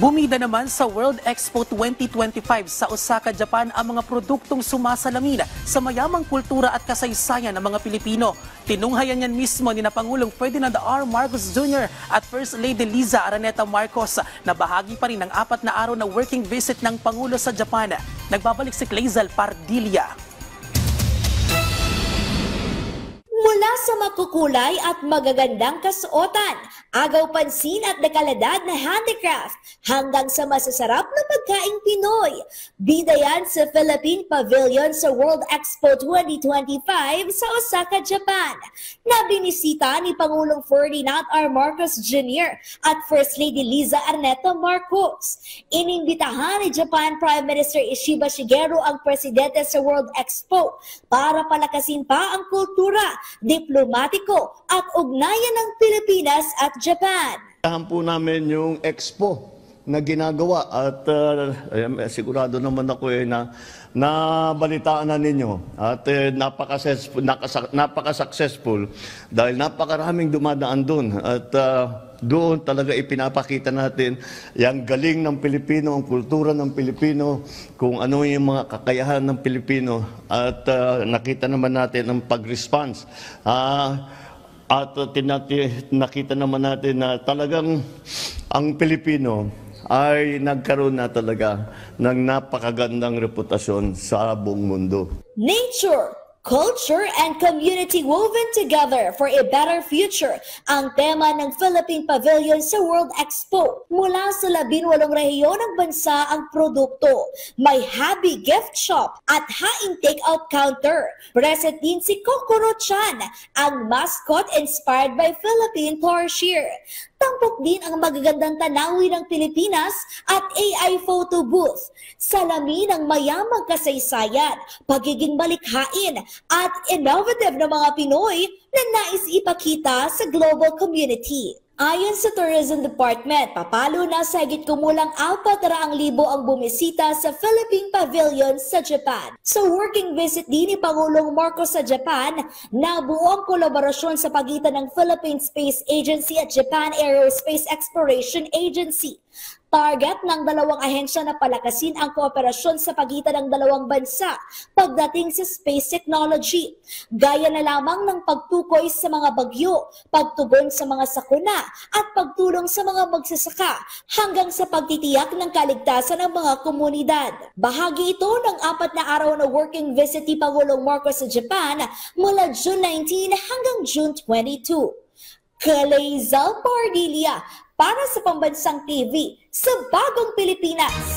Bumida naman sa World Expo 2025 sa Osaka, Japan ang mga produktong sumasalamin sa mayamang kultura at kasaysayan ng mga Pilipino. Tinunghayan yan mismo ni na Pangulong Ferdinand R. Marcos Jr. at First Lady Liza Araneta Marcos na bahagi pa rin ng 4 na araw na working visit ng Pangulo sa Japan. Nagbabalik si Clazel Pardilla. Mula sa makukulay at magagandang kasuotan, agaw pansin at dekalidad na handicraft, hanggang sa masasarap na pagkaing Pinoy. Bida yan sa Philippine Pavilion sa World Expo 2025 sa Osaka, Japan, na binisita ni Pangulong Ferdinand R. Marcos Jr. at First Lady Liza Araneta Marcos. Inimbitahan ni Japan Prime Minister Ishiba Shigeru ang presidente sa World Expo para palakasin pa ang kultura, diplomatiko at ugnayan ng Pilipinas at Japan. Tahan po namin yung expo na ginagawa at sigurado naman ako na nabalitaan na ninyo at napaka-successful dahil napakaraming dumadaan doon at doon talaga ipinapakita natin yung galing ng Pilipino, ang kultura ng Pilipino, kung ano yung mga kakayahan ng Pilipino at nakita naman natin ang pag-response. At nakita naman natin na talagang ang Pilipino ay nagkaroon na talaga ng napakagandang reputasyon sa buong mundo. Nature, culture, and community woven together for a better future ang tema ng Philippine Pavilion sa World Expo. Mula sa 18 rehiyon ng bansa ang produkto. May hobby gift shop at haing take-out counter. Present din si Kokoro Chan, ang mascot inspired by Philippine Tarsier. Tampok din ang magagandang tanawin ng Pilipinas at AI photo booth. Salamin ng mayamang kasaysayan, pagiging malikhain at innovative ng mga Pinoy na nais ipakita sa global community. Ayon sa Tourism Department, papalo na sa higit kumulang 400,000 ang bumisita sa Philippine Pavilion sa Japan. Sa working visit din ni Pangulong Marcos sa Japan, nabuo ang kolaborasyon sa pagitan ng Philippine Space Agency at Japan Aerospace Exploration Agency. Target ng dalawang ahensya na palakasin ang kooperasyon sa pagitan ng dalawang bansa pagdating sa space technology. Gaya na lamang ng pagtukoy sa mga bagyo, pagtugon sa mga sakuna at pagtulong sa mga magsasaka hanggang sa pagtitiyak ng kaligtasan ng mga komunidad. Bahagi ito ng 4 na araw na working visit ni Pangulong Marcos sa Japan mula June 19 hanggang June 22. Clazel Pardilla para sa Pambansang TV sa Bagong Pilipinas.